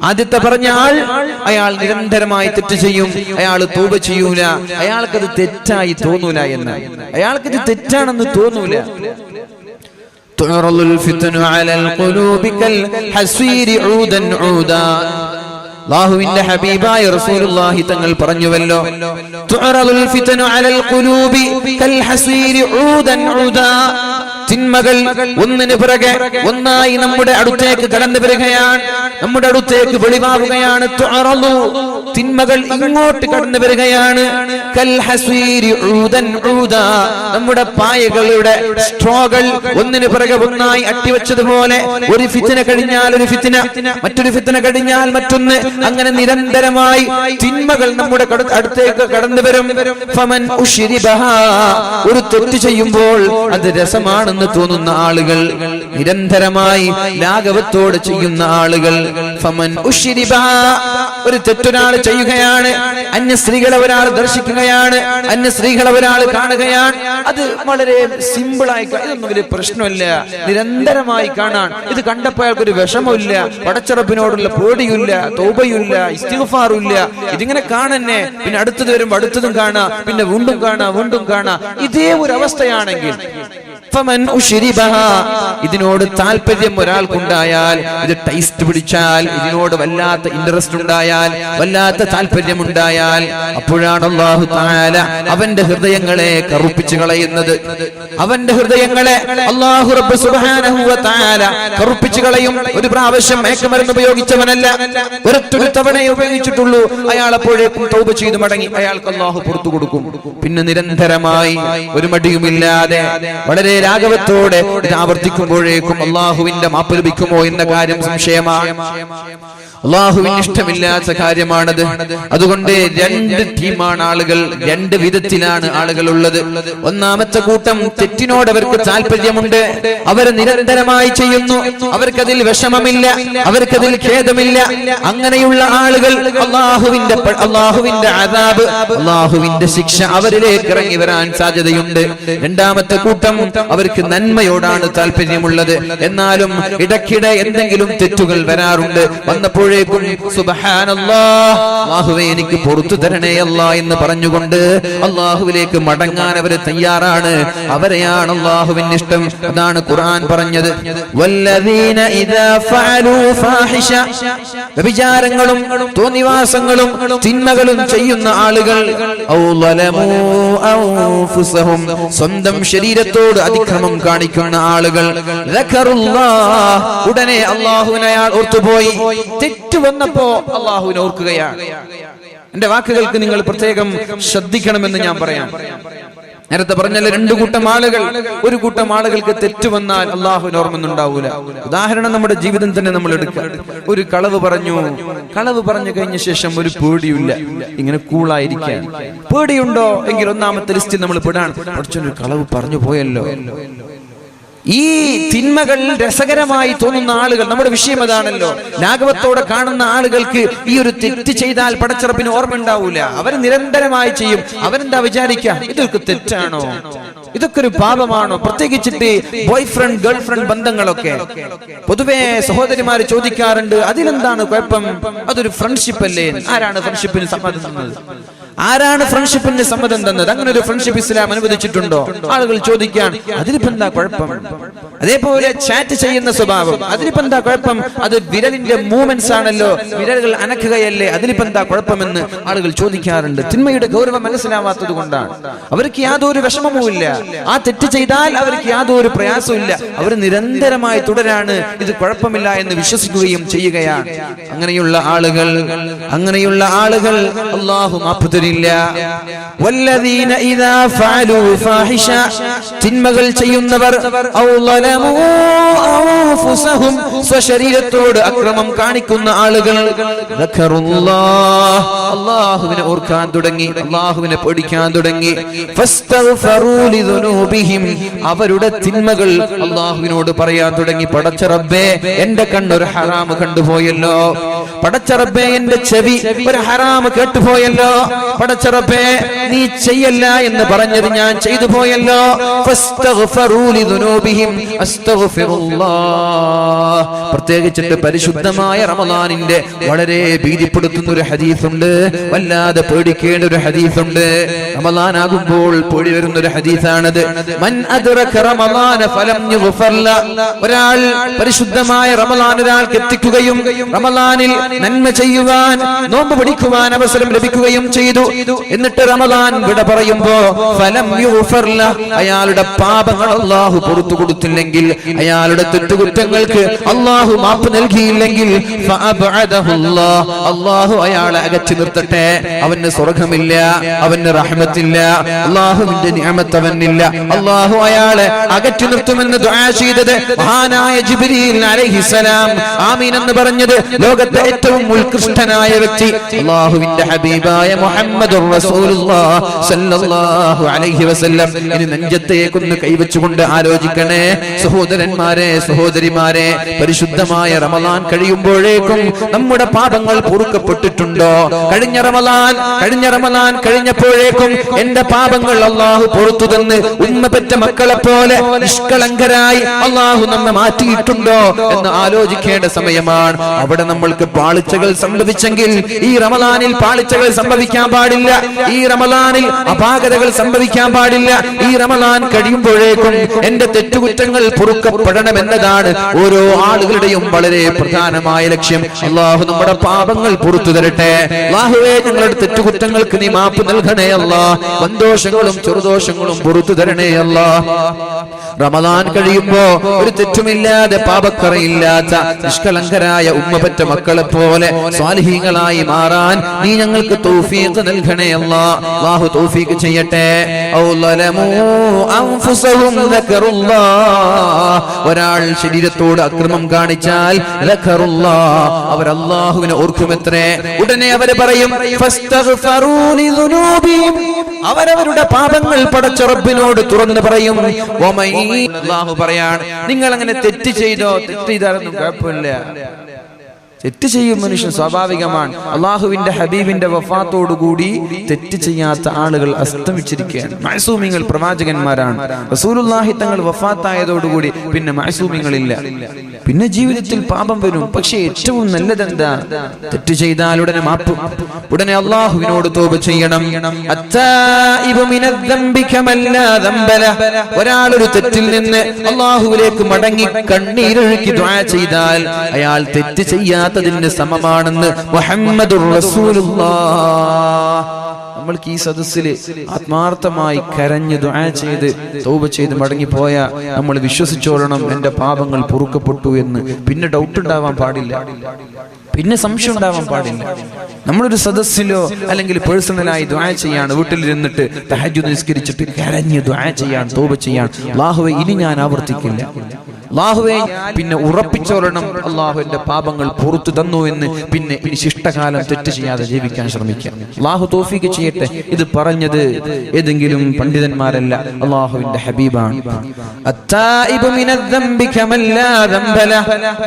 ആദ്യത്തെ പറഞ്ഞ ആൾ, അയാൾ നിരന്തരമായി തെറ്റ് ചെയ്യും, അയാൾ തൗബ ചെയ്യൂല, അയാൾക്കത് തെറ്റായി തോന്നൂല എന്ന്, അയാൾക്കത് തെറ്റാണെന്ന് തോന്നൂല. തുറലുൽ ഫിത്നു അലൽ ഖുലൂബി കൽ ഹസീരി ഊദൻ ഊദാ. അല്ലാഹുവിന്റെ ഹബീബായ റസൂലുള്ളാഹി തങ്ങൾ പറഞ്ഞുവല്ലോ, തുറലുൽ ഫിത്നു അലൽ ഖുലൂബി കൽ ഹസീരി ഊദൻ ഊദാ. തിന്മകൾ ഒന്നിന് പിറകെ ഒന്നായി നമ്മുടെ അടുത്തേക്ക് കടന്നു വരികയാണ്, നമ്മുടെ അടുത്തേക്ക് വെളിവാകുകയാണ്. തിന്മകൾ ഇങ്ങോട്ട് കടന്നു വരികയാണ്. കൽ ഹസീരി ഊദൻ ഊദാ. നമ്മുടെ പായകളുടെ സ്ട്രോകൾ ഒന്നിന് പിറകെ ഒന്നായി അട്ടിവെച്ചതുപോലെ, ഒരു ഫിത്ന കഴിഞ്ഞാൽ ഒരു ഫിത്ന, മറ്റൊരു ഫിത്ന കഴിഞ്ഞാൽ മറ്റൊന്ന്, അങ്ങനെ നിരന്തരമായി തിന്മകൾ നമ്മുടെ അടുത്തേക്ക് കടന്നു വരും. ഫമൻ ഉശ്രിബഹാ. ഒരു തെറ്റ് ചെയ്യുമ്പോൾ അത് രസമാണെന്ന് തോന്നുന്ന ആളുകൾ, നിരന്തരമായി ലാഘവത്തോടെ ചെയ്യുന്ന ആളുകൾ. ഫമൻ ഉശ്രിബഹാ. ഒരു തെറ്റൊരാൾ ചെയ്യുകയാണ്, അന്യ സ്ത്രീകളെ ഒരാൾ ദർശിക്കുകയാണ്, അന്യ സ്ത്രീകളെ ഒരാൾ കാണുകയാണ്, അത് വളരെ സിമ്പിളായി, ഇതൊന്നും വലിയ പ്രശ്നമില്ല, നിരന്തരമായി കാണാൻ. ഇത് കണ്ടപ്പോൾ അയാൾക്കൊരു വിഷമമില്ല, പടച്ചറബിനോടുള്ള പേടിയില്ല, തൗബയില്ല, ഇസ്തിഗ്ഫാറുമില്ല. ഇതിങ്ങനെ കാണന്നെ, പിന്നെ അടുത്തത് വരുമ്പോ അടുത്തതും കാണാ, പിന്നെ വീണ്ടും കാണാ, വീണ്ടും കാണാ. ഇതേ ഒരു അവസ്ഥയാണെങ്കിൽ ഇതിനോട് താല്പര്യം ഒരാൾക്കുണ്ടായാൽ, ഇത് ടേസ്റ്റ് പിടിച്ചാൽ, ഇതിനോട് വല്ലാത്ത ഇൻട്രസ്റ്റ് ഉണ്ടായാൽ, വല്ലാത്ത താല്പര്യം ഉണ്ടായാൽ, അപ്പോഴാണ് അല്ലാഹു തആല അവന്റെ ഹൃദയങ്ങളെ കറുപ്പിച്ചു കളയുന്നത്. അവന്റെ ഹൃദയങ്ങളെ അല്ലാഹു റബ്ബ് സുബ്ഹാനഹു വ തആല കറുപ്പിച്ചു കളയും. ഒരു പ്രാവശ്യം മയക്കുമരുന്ന് ഉപയോഗിച്ചവനല്ല, ഒരൊറ്റ തവണയെ ഉപയോഗിച്ചിട്ടുള്ളൂ. അയാൾ അപ്പോഴേക്കും തൗബ ചെയ്ത് മടങ്ങി. അയാൾക്ക് അല്ലാഹു പുറത്തു കൊടുക്കും. പിന്നെ നിരന്തരമായി ഒരു മടിയുമില്ലാതെ വളരെ രാഗവത്തോടെ ഇത് ആവർത്തിക്കുമ്പോഴേക്കും അല്ലാഹുവിന്റെ മാപ്പ് ലഭിക്കുമോ എന്ന കാര്യം സംശയമാണ്. അല്ലാഹുവിന് ഇഷ്ടമില്ലാത്ത കാര്യമാണത്. അതുകൊണ്ട് രണ്ട് ടീമാണ് ആളുകൾ, രണ്ട് വിധത്തിലാണ് ആളുകൾ ഉള്ളത്. ഒന്നാമത്തെ കൂട്ടം തെറ്റിനോട് അവർക്ക് താല്പര്യമുണ്ട്, അവർ നിരന്തരമായി ചെയ്യുന്നു, അവർക്കതിൽ വിഷമമില്ല, അവർക്കതിൽ ഖേദമില്ല. അങ്ങനെയുള്ള ആളുകൾ അല്ലാഹുവിന്റെ അദാബ്, അല്ലാഹുവിന്റെ ശിക്ഷ അവരിലേക്ക് ഇറങ്ങി വരാൻ സാധ്യതയുണ്ട്. രണ്ടാമത്തെ കൂട്ടം അവർക്ക് നന്മയോടാണ് താല്പര്യമുള്ളത്, എന്നാലും ഇടയ്ക്കിടെ എന്തെങ്കിലും തെറ്റുകൾ വരാറുണ്ട്. വന്നപ്പോഴേക്കും സുബ്ഹാനല്ലാഹ്, അല്ലാഹുവേ എനിക്ക് പുറത്തു തരണേ അല്ലാ എന്ന് പറഞ്ഞുകൊണ്ട് അല്ലാഹുവിലേക്ക് മടങ്ങാൻ അവർ തയ്യാറാണ്. അവരെയാണ് അല്ലാഹുവിന് ഇഷ്ടം. അതാണ് ഖുർആൻ പറഞ്ഞത്, വല്ലദീന ഇദാ ഫഅലൂ ഫാഹിഷ, വ്യഭിചാരങ്ങളും തോന്നിവാസങ്ങളും തിന്മകളും ചെയ്യുന്ന ആളുകൾ, ഔ ളലമൂ അൻഫുസഹും, സ്വന്തം ശരീരത്തോട് അതിക്രമം കാണിക്കുന്ന ആളുകൾ, ദക്കറുല്ലാഹ്, ഉടനെ അല്ലാഹുവിനെ അയാൾ ഓർത്തുപോയി. തെറ്റ് വന്നപ്പോ അല്ലാഹുവിനെ ഓർക്കുകയാണ്. എന്റെ വാക്കുകൾക്ക് നിങ്ങൾ പ്രത്യേകം ശ്രദ്ധിക്കണമെന്ന് ഞാൻ പറയാം. നേരത്തെ പറഞ്ഞാൽ രണ്ടു കൂട്ടം ആളുകൾ. ഒരു കൂട്ടം ആളുകൾക്ക് തെറ്റ് വന്നാൽ അല്ലാഹുവിന് ഓർമ്മയൊന്നുണ്ടാവൂല. ഉദാഹരണം നമ്മുടെ ജീവിതം തന്നെ നമ്മൾ എടുക്കുക. ഒരു കളവ് പറഞ്ഞു കഴിഞ്ഞ ശേഷം ഒരു പേടിയില്ല, ഇങ്ങനെ കൂളായിരിക്കാൻ. പേടിയുണ്ടോ എങ്കിൽ ഒന്നാമത്തെ ലിസ്റ്റിൽ നമ്മൾ പെടാൻ, ഒരു കളവ് പറഞ്ഞു പോയല്ലോ. ഈ തിന്മകൾ രസകരമായി തോന്നുന്ന ആളുകൾ, നമ്മുടെ വിഷയം അതാണല്ലോ, ലാഘവത്തോടെ കാണുന്ന ആളുകൾക്ക് ഈ ഒരു തെറ്റ് ചെയ്താൽ പടച്ചറപ്പിന് ഓർമ്മ ഉണ്ടാവൂല. അവർ നിരന്തരമായി ചെയ്യും. അവരെന്താ വിചാരിക്കുക, ഇതൊക്കെ തെറ്റാണോ, ഇതൊക്കെ ഒരു പാപമാണോ? പ്രത്യേകിച്ചിട്ട് ബോയ് ഫ്രണ്ട് ഗേൾ ഫ്രണ്ട് ബന്ധങ്ങളൊക്കെ പൊതുവെ സഹോദരിമാര് ചോദിക്കാറുണ്ട്, അതിലെന്താണ് കുഴപ്പം, അതൊരു ഫ്രണ്ട്ഷിപ്പ് അല്ലേ? ആരാണ് ഫ്രണ്ട്ഷിപ്പിന് സമ്മതം തന്നത്? ആരാണ് ഫ്രണ്ട്ഷിപ്പിന് സമ്മതം തന്നത്? അങ്ങനെ ഒരു ഫ്രണ്ട്ഷിപ്പ് ഇസ്ലാം അനുവദിച്ചിട്ടുണ്ടോ? ആളുകൾ ചോദിക്കാൻ, അതിലിപ്പോ എന്താ കുഴപ്പം? അതേപോലെ ചാറ്റ് ചെയ്യുന്ന സ്വഭാവം, അതിലിപ്പോ എന്താ കുഴപ്പം? അത് വിരലിന്റെ മൂവ്മെന്റ്സ് ആണല്ലോ, വിരലുകൾ അനക്കുകയല്ലേ, അതിലിപ്പോ എന്താ കുഴപ്പമെന്ന് ആളുകൾ ചോദിക്കാറുണ്ട്. തിന്മയുടെ ഗൗരവം മനസ്സിലാവാത്തത് കൊണ്ടാണ്. അവർക്ക് യാതൊരു വിഷമവുമില്ല. ആ തെറ്റ് ചെയ്താൽ അവർക്ക് യാതൊരു പ്രയാസവും ഇല്ല. അവർ നിരന്തരമായി തുടരാണ്, ഇത് കുഴപ്പമില്ല എന്ന് വിശ്വസിക്കുകയും ചെയ്യുകയാണ്. അങ്ങനെയുള്ള ആളുകൾ അല്ലാഹു മാപ്പ് തരില്ല. വല്ലദീന ഇദാ ഫഅലൂ ഫാഹിഷ, തിന്മകൾ ചെയ്യുന്നവർ, ഔ ളലമൂ അൻഫുസഹും, സ്വശരീരത്തോട് അക്രമം കാണിക്കുന്ന ആളുകൾ, ദക്കറുല്ലാഹ്, അല്ലാഹുവിനെ ഓർക്കാൻ തുടങ്ങി, അല്ലാഹുവിനെ പേടിക്കാൻ തുടങ്ങി. ഫസ്തഗ്ഫറൂ ലിദുനൂബിഹിം, അവരുടെ തിന്മകൾ അല്ലാഹുവിനോട് പറയാൻ തുടങ്ങി. പടച്ച റബ്ബേ, എന്റെ കണ്ണൊരു ഹറാം കണ്ടുപോയല്ലോ. പടച്ച റബ്ബേ, എന്റെ ചെവി ഒരു ഹറാം കേട്ടുപോയല്ലോ. പടച്ച റബ്ബേ, നീ ചെയ്യല്ല എന്ന് പറഞ്ഞത് ഞാൻ ചെയ്തു പോയല്ലോ. ഫസ്തഗ്ഫറൂ ലിദുനൂബിഹിം അസ്തഗ്ഫിറുല്ലാഹ്. പ്രത്യേകിച്ചിട്ട് പരിശുദ്ധമായ റമളാനിന്റെ വളരെ ഭീതിപ്പെടുത്തുന്ന ഒരു ഹദീസുണ്ട്, വല്ലാതെ പേടിക്കേണ്ട ഒരു ഹദീസുണ്ട്. റമളാൻ ആകുമ്പോൾ പേടി വരുന്ന ഒരു ഹദീസാണത്. മൻ അദ്റക റമളാന ഫലം യുഗ്ഫർ ല, ഒരാൾ പരിശുദ്ധമായ റമളാൻ ഒരാൾക്ക് എത്തിക്കുകയും റമളാനിൽ നന്മ ചെയ്യുവാൻ, നോമ്പ് പിടിക്കുവാൻ അവസരം ലഭിക്കുകയും ചെയ്തു, എന്നിട്ട് റമളാൻ വിട പറയുമ്പോ ഫലം യുഗ്ഫർ ല, അയാളുടെ പാപങ്ങൾ അല്ലാഹു പുറത്തു കൊടുത്തില്ലെങ്കിൽ, അയാളുടെ തെറ്റുകുറ്റങ്ങൾക്ക് അല്ലാഹു മാപ്പ് നൽകിയില്ലെങ്കിൽ, ഫഅബ്അദഹുല്ലാഹ്, അല്ലാഹു അയാളെ അകറ്റി നിർത്തട്ടെ. അവന് സ്വർഗ്ഗമില്ല, അവന് റഹ്മത്തില്ല, അല്ലാഹുവിന്റെ നിഅമത്ത് അവനില്ല. അല്ലാഹു അയാളെ അകറ്റി നിർത്തുമെന്ന് ദുആ ചെയ്തത് മഹാനായ ജിബ്രീൽ അലൈഹിസ്സലാം ആമീൻ എന്ന് പറഞ്ഞത് ലോകത്തെ ഏറ്റവും ഉത്കൃഷ്ടനായ വ്യക്തി അല്ലാഹുവിന്റെ ഹബീബായ മുഹമ്മദുർ റസൂലുള്ളാഹി സ്വല്ലല്ലാഹു അലൈഹി വസല്ലം. ഇനി നെഞ്ചത്തേക്കൊന്ന് കൈവച്ചുകൊണ്ട് ആലോചിക്കണേ സഹോദരന്മാരെ, സഹോദരിമാരെ, പരിശുദ്ധമായ റമളാൻ കഴിയുമ്പോഴേക്കും നമ്മുടെ പാപങ്ങൾ പൊറുക്കപ്പെട്ടിട്ടുണ്ടോ? കഴിഞ്ഞ റമളാൻ കഴിഞ്ഞപ്പോഴേക്കും എന്റെ പാപങ്ങൾ അല്ലാഹു പുറത്തു തന്ന് ഉമ്മ പെറ്റ മക്കളെ പോലെ നിഷ്കളങ്കരായി അല്ലാഹു നമ്മെ മാറ്റിയിട്ടുണ്ടോ എന്ന് ആലോചിക്കേണ്ട സമയമാണ്. അവിടെ നമ്മൾക്ക് പാളിച്ചകൾ സംഭവിച്ചെങ്കിൽ ഈ റമദാനിൽ പാളിച്ചകൾ സംഭവിക്കാൻ പാടില്ല. ഈ റമദാനിൽ അപാകതകൾ സംഭവിക്കാൻ പാടില്ല. ഈ റമദാൻ കഴിയുമ്പോഴേക്കും എന്റെ തെറ്റുകുറ്റങ്ങൾ പൊറുക്കപ്പെടണമെന്നതാണ് ഓരോ ആളുകളുടെയും വളരെ പ്രധാനമായ ലക്ഷ്യം. അല്ലാഹു നമ്മുടെ പാപങ്ങൾ പുറത്തു തരട്ടെ. അല്ലാഹുവേ, ഞങ്ങളുടെ തെറ്റുകുറ്റങ്ങൾക്ക് നീ മാപ്പ് നൽകണേ അല്ലാഹ്. വൻദോഷങ്ങളും ചെറുദോഷങ്ങളും പുറത്തു തരണേ അല്ലാഹ്. റമദാൻ കഴിയുമ്പോ ഒരു തെറ്റുമില്ലാതെ പാപക്കറയില്ലാത്ത നിഷ്കളങ്കരായ ഉമ്മപറ്റ മക്കളെ പോലെ സ്വാലിഹീങ്ങളായി മാറാൻ നീ ഞങ്ങൾക്ക് തൗഫീഖ് നൽകണേ അല്ലാഹ്. അല്ലാഹു തൗഫീഖ് ചെയ്യട്ടെ. ഒരാൾ ശരീരത്തോട് അക്രമം കാണിച്ചാൽ അവർ അല്ലാഹുവിനെ ഓർക്കുമത്രേ. ഉടനെ അവര് പറയും അവരവരുടെ പാപങ്ങൾ പടച്ച റബ്ബിനോട് തുറന്നു പറയും. അല്ലാഹു പറയാണ്, നിങ്ങൾ അങ്ങനെ തെറ്റ് ചെയ്തോ, തെറ്റ് ചെയ്താലൊന്നും കുഴപ്പമില്ല. തെറ്റ് ചെയ്യും മനുഷ്യൻ, സ്വാഭാവികമാണ്. അള്ളാഹുവിന്റെ ഹബീബിന്റെ വഫാത്തോടുകൂടി തെറ്റ് ചെയ്യാത്ത ആളുകൾ അസ്തമിച്ചിരിക്കുകയാണ്. മഅസൂമിങ്ങൾ പ്രവാചകന്മാരാണ്. റസൂലുള്ളാഹി തങ്ങൾ വഫാത്തായതോടുകൂടി പിന്നെ മഅസൂമിങ്ങളില്ല. പിന്നെ ജീവിതത്തിൽ പാപം വരും. പക്ഷേ ഏറ്റവും നല്ലതെന്താ? തെറ്റ് ചെയ്താൽ ഉടനെ മാപ്പ്, ഉടനെ അള്ളാഹുവിനോട് തൗബ ചെയ്യണം. ഒരാൾ ഒരു തെറ്റിൽ നിന്ന് അള്ളാഹുവിലേക്ക് മടങ്ങി കണ്ണീരൊഴുക്കി ദുആ ചെയ്താൽ അയാൾ തെറ്റ് ചെയ്യാത്ത ത്തിന് സമമാണെന്ന് മുഹമ്മദുർ റസൂലുള്ളാഹ്. നമ്മൾക്ക് ഈ സദസ്സിൽ ആത്മാർത്ഥമായി കരഞ്ഞ് ദുആ ചെയ്ത് തൗബ ചെയ്ത് മടങ്ങിപ്പോയ നമ്മൾ വിശ്വസിച്ചോളണം, എന്റെ പാപങ്ങൾ പൊറുക്കപ്പെട്ടു എന്ന്. പിന്നെ ഡൗട്ട് ഉണ്ടാവാൻ പാടില്ല, പിന്നെ സംശയം ഉണ്ടാവാൻ പാടില്ല. നമ്മളൊരു സദസ്സിലോ അല്ലെങ്കിൽ പേഴ്സണലായി ദുആ ചെയ്യാണ്, വീട്ടിലിരുന്നിട്ട് തഹജ്ജുദ് നിസ്കരിച്ചിട്ട് കരഞ്ഞ് ദുആ ചെയ്യാൻ, തൗബ ചെയ്യാൻ, അല്ലാഹുവേ ഇനി ഞാൻ ആവർത്തിക്കില്ല, അല്ലാഹുവേ, പിന്നെ ഉറപ്പിച്ചോളണം അല്ലാഹു എന്റെ പാപങ്ങൾ പുറത്തു തന്നു എന്ന്. പിന്നെ ഇനി ശിഷ്ടകാലം തെറ്റ് ചെയ്യാതെ ജീവിക്കാൻ ശ്രമിക്കാം. അല്ലാഹു തൗഫീഖ് ചെയ്യട്ടെ. ഇത് പറഞ്ഞത് ഏതെങ്കിലും പണ്ഡിതന്മാരല്ല, അല്ലാഹുവിന്റെ ഹബീബാണ്.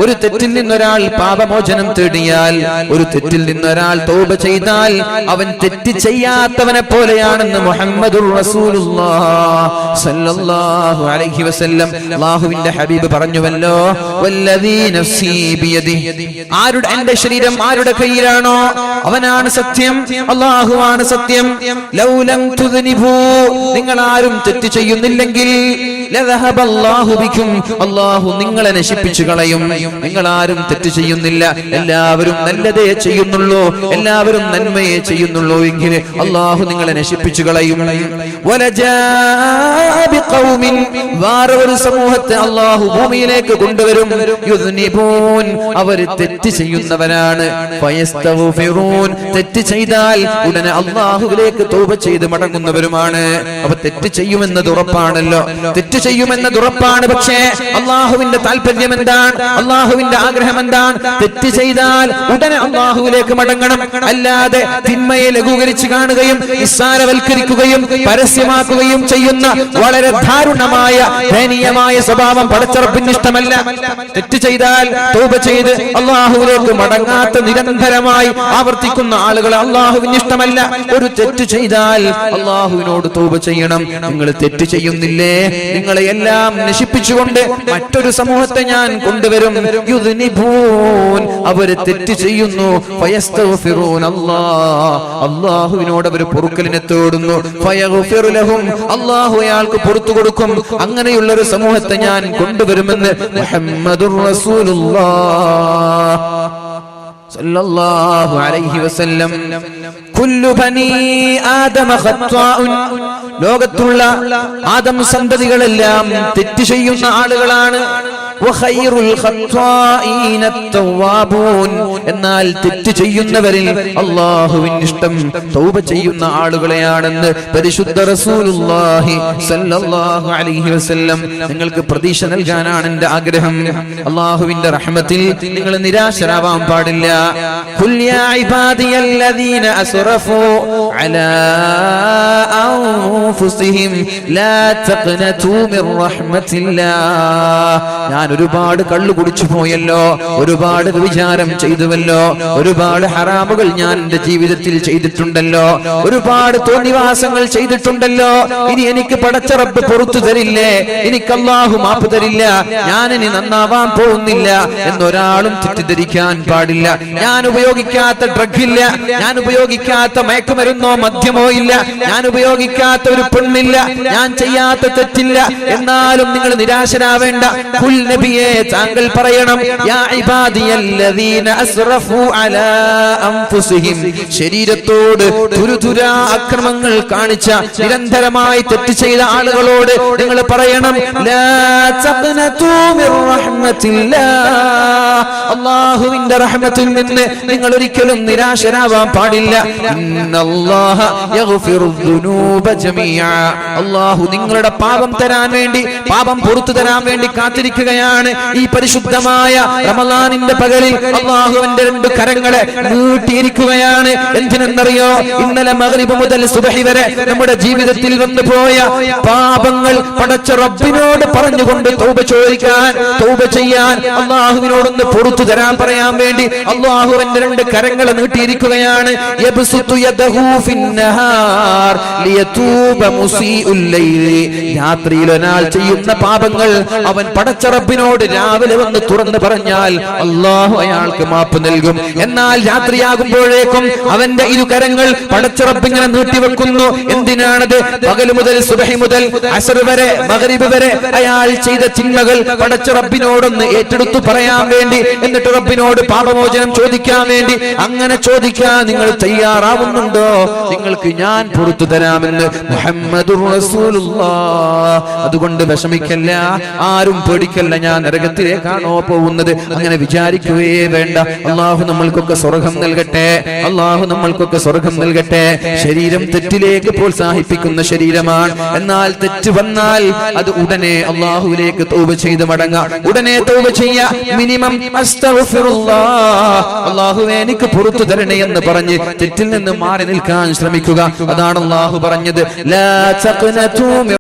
ഒരു തെറ്റിൽ നിന്നൊരാൾ പാപമോചനം തേടിയാൽ, ഒരു തെറ്റിൽ നിന്നൊരാൾ തൗബ ചെയ്താൽ അവൻ തെറ്റ് ചെയ്യാത്തവനെ പോലെയാണെന്ന് മുഹമ്മദുർ റസൂലുള്ളാഹി സ്വല്ലല്ലാഹു അലൈഹി വസല്ലം അല്ലാഹുവിന്റെ ഹബീബ് പറഞ്ഞുവല്ലോ, വല്ലദീ നഫ്സി ബിയദിഹി, ആരുടെ എന്റെ ശരീരം ആരുടെ കയ്യിലാണോ അവനാണ് സത്യം, അല്ലാഹുവാണ് സത്യം. ലൗ ലം തുദ്നിബൂ, നിങ്ങൾ ആരും തെറ്റ് ചെയ്യുന്നില്ലെങ്കിൽ ലദഹബല്ലാഹു ബിക്കും, അല്ലാഹു നിങ്ങളെ നശിപ്പിച്ചു കളയും. നിങ്ങൾ ആരും തെറ്റ് ചെയ്യുന്നില്ല, എല്ലാവരും നല്ലതേ ചെയ്യുന്നുള്ളൂ, എല്ലാവരും നന്മയെ ചെയ്യുന്നുള്ളൂ എങ്കിൽ അല്ലാഹു നിങ്ങളെ നശിപ്പിച്ചു കളയും. വലജാഅ ബിഖൗമിൻ, വേറൊരു സമൂഹത്തെ അല്ലാഹു ഭൂമിയിലേക്ക് കൊണ്ടുവരും. യുദ്നിബൂൻ, അവർ തെറ്റ് ചെയ്യുന്നവരാണ്. ഫയസ്തഗ്ഫിറൂൻ, തെറ്റ് ചെയ്താൽ ഉടനെ അല്ലാഹുവിലേക്ക് തൗബ ചെയ്ത് മടങ്ങുന്നവരുമാണ്. അപ്പൊ തെറ്റ് ചെയ്യുമെന്നത് ഉറപ്പാണല്ലോ, തെറ്റ് ചെയ്യുമെന്നത് ഉറപ്പാണ്. പക്ഷേ അല്ലാഹുവിന്റെ താല്പര്യം എന്താണ്? അല്ലാഹുവിന്റെ ആഗ്രഹം എന്താണ്? തെറ്റ് ചെയ്താൽ ഉടനെ അല്ലാഹുവിലേക്ക് മടങ്ങണം. അല്ലാതെ തിന്മയെ ലഘൂകരിച്ച് കാണുകയും നിസ്സാരവൽക്കരിക്കുകയും പരസ്യമാക്കുകയും ചെയ്യുന്ന വളരെ ദാരുണമായ ദയനീയമായ സ്വഭാവം പടച്ചറപ്പിന് ഇഷ്ടമല്ല. തെറ്റ് ചെയ്താൽ തൗബ ചെയ്ത് അല്ലാഹുവിലേക്ക് മടങ്ങാത്ത നിരന്തരമായി ആവർത്തിക്കുന്ന ആളുകളെ അല്ലാഹുവിന് ഇഷ്ടമല്ല. ഒരു തെറ്റ് ചെയ്താൽ അല്ലാഹുവിനോട് തൗബ ചെയ്യണം. നിങ്ങൾ തെറ്റ് ചെയ്യുന്നില്ലേ, നിങ്ങളെ എല്ലാം നശിപ്പിച്ചുകൊണ്ട് മറ്റൊരു സമൂഹത്തെ ഞാൻ കൊണ്ടുവരും. യുദ്നിബൂൻ, അവർ തെറ്റ് ചെയ്യുന്നു. ഫയസ്തഗ്ഫിറൂൻ, അല്ലാഹുവിനോട് അവർ പൊറുക്കലിനെ തേടുന്നു. ഫയഗ്ഫിറു ലഹും, അല്ലാഹു അയാൾക്ക് പുറത്തു കൊടുക്കും. അങ്ങനെയുള്ള ഒരു സമൂഹത്തെ ഞാൻ കൊണ്ടുവരുമെന്ന് മുഹമ്മദുർ റസൂലുള്ളാഹി സല്ലല്ലാഹു അലൈഹി വസല്ലം. കുല്ലു ബനീ ആദമ ഖത്വാഉൻ, ലോകത്തുള്ള ആദം സന്തതികളെല്ലാം തെറ്റ് ചെയ്യുന്ന ആളുകളാണ്. വഖൈറുൽ ഖത്വാഈന തവ്വാബൂൻ, എന്നാൽ തെറ്റ് ചെയ്യുന്നവരിൽ അല്ലാഹുവിന് ഇഷ്ടം തൗബ ചെയ്യുന്ന ആളുകളെയാണെന്ന് പരിശുദ്ധ റസൂലുള്ളാഹി സല്ലല്ലാഹു അലൈഹി വസല്ലം. നിങ്ങൾക്ക് പ്രതീക്ഷ നൽകാനാണ് എൻ്റെ ആഗ്രഹം. അല്ലാഹുവിന്റെ റഹ്മത്തിൽ നിങ്ങൾ നിരാശരാവാൻ പാടില്ല. ഖുൽ യാ ഇബാദിയല്ലദീന അസ്റഫൂ അലാ അൻഫുസിഹിം ലാ തഖ്നതൂ മിർ റഹ്മത്തില്ലാഹ്, ഞാൻ ഞാൻ ഒരുപാട് കള്ളു കുടിച്ചു പോയല്ലോ, ഒരുപാട് വിചാരം ചെയ്തുവല്ലോ, ഒരുപാട് ഹറാമുകൾ ഞാൻ എന്റെ ജീവിതത്തിൽ ചെയ്തിട്ടുണ്ടല്ലോ, ഒരുപാട് തോന്നിവാസങ്ങൾ ചെയ്തിട്ടുണ്ടല്ലോ. ഇനി എനിക്ക് പടച്ച റബ്ബ് പുറത്തു തരില്ലേ, എനിക്ക് അല്ലാഹു മാപ്പ് തരില്ല, ഞാൻ ഇനി നന്നാവാൻ പോകുന്നില്ല എന്നൊരാളും തെറ്റിദ്ധരിക്കാൻ പാടില്ല. ഞാൻ ഉപയോഗിക്കാത്ത ഡ്രഗ് ഇല്ല, ഞാൻ ഉപയോഗിക്കാത്ത മയക്കുമരുന്നോ മദ്യമോ ഇല്ല, ഞാൻ ഉപയോഗിക്കാത്ത ഒരു പെണ്ണില്ല, ഞാൻ ചെയ്യാത്ത തെറ്റില്ല. എന്നാലും നിങ്ങൾ നിരാശരാവേണ്ട. ഖുൽ നബിയേ, താങ്കൾ പറയണം, യാ ഇബാദിയല്ലദീന അസ്റഫു അലാ അൻഫുസിഹിം, ശരീരത്തോട് തുരുതുരാ അക്രമങ്ങൾ കാണിച്ച നിരന്തരമായി തെറ്റ് ചെയ്ത ആളുകളോട് നിങ്ങൾ പറയണം, ലാ തഖ്നതു മിർ റഹ്മത്തില്ലാഹ്, അല്ലാഹുവിന്റെ റഹ്മത്തിൽ നിന്ന് നിങ്ങൾ ഒരിക്കലും നിരാശരാവാൻ പാടില്ല. ഇന്നല്ലാഹ യഗ്ഫിറു ദുനൂബ ജമീഅ, അല്ലാഹു നിങ്ങളുടെ പാപം തരാൻ വേണ്ടി, പാപം പുറത്തു തരാൻ വേണ്ടി കാത്തിരിക്കുകയാണ്. ഈ പരിശുദ്ധമായ റമളാനിന്റെ പകലിൽ അല്ലാഹുവിന്റെ രണ്ട് കരങ്ങളെ നീട്ടിയിരിക്കുകയാണ്. എന്തിനെന്നറിയോ? ഇന്നലെ മഗ്രിബ് മുതൽ സുബ്ഹി വരെ നമ്മുടെ ജീവിതത്തിൽ വന്നു പോയ പാപങ്ങൾ പടച്ച റബ്ബിനോട് പറഞ്ഞുകൊണ്ട് തൗബ ചോദിക്കാൻ, തൗബ ചെയ്യാൻ, അല്ലാഹുവിനോടൊന്ന് പുറത്തു തരാൻ പറയാൻ വേണ്ടി അല്ലാഹുവിന്റെ രണ്ട് കരങ്ങളെ നീട്ടിയിരിക്കുകയാണ്. യബ്സുതു യദഹു ഫിന്നഹാർ ലിയതൂബ മുസീഉൽ ലൈലി, രാത്രിയിൽ ഒരാൾ ചെയ്യുന്ന പാപങ്ങൾ അവൻ പടച്ച റബ്ബിനോട് രാവിലെ വന്ന് തുറന്നു പറഞ്ഞാൽ അല്ലാഹു അയാൾക്ക് മാപ്പ് നൽകും. എന്നാൽ രാത്രിയാകുമ്പോഴേക്കും അവന്റെ ഇരുകരങ്ങൾ പടച്ച റബ്ബിങ്ങനെ നീട്ടിവെക്കുന്നു. എന്തിനാണത്? പകൽ മുതൽ സുബ്ഹി മുതൽ അസ്ർ വരെ, മഗ്രിബ് വരെ അയാൾ ചെയ്ത തിന്മകൾ പടച്ച റബ്ബിനോടൊന്ന് ഏറ്റെടുത്തു പറയാൻ വേണ്ടി, എന്നിട്ട് റബ്ബിനോട് പാപമോചനം ചോദിക്കാൻ വേണ്ടി. അങ്ങനെ ചോദിക്കാൻ നിങ്ങൾ തയ്യാറാവുന്നുണ്ടോ? നിങ്ങൾക്ക് ഞാൻ പുറത്തു തരാമെന്ന് മുഹമ്മദുർ റസൂലുള്ളാഹ്. അതുകൊണ്ട് വിഷമിക്കല്ല, ആരും പേടിക്കല്ല, ഞാൻ നരകത്തിലേക്കാണോ പോകുന്നത് അങ്ങനെ വിചാരിക്കുകയേ വേണ്ട. അല്ലാഹു നമ്മൾക്കൊക്കെ സ്വർഗ്ഗം നൽകട്ടെ, അല്ലാഹു നമ്മൾക്കൊക്കെ സ്വർഗ്ഗം നൽകട്ടെ. ശരീരം തെറ്റിലേക്ക് പ്രോത്സാഹിപ്പിക്കുന്ന ശരീരമാണ്. എന്നാൽ തെറ്റ് വന്നാൽ അത് ഉടനെ അല്ലാഹുവിലേക്ക് തൗബ ചെയ്ത് മടങ്ങുക, ഉടനെ തൗബ ചെയ്യുക. മിനിമം അസ്തഗ്ഫിറുല്ലാഹ്, അല്ലാഹുവേ എനിക്ക് പുറത്തു തരണേ എന്ന് പറഞ്ഞ് തെറ്റിൽ നിന്ന് മാറി നിൽക്കാൻ ശ്രമിക്കുക. അതാണ് അല്ലാഹു പറഞ്ഞത്, ലാ തഖ്നതു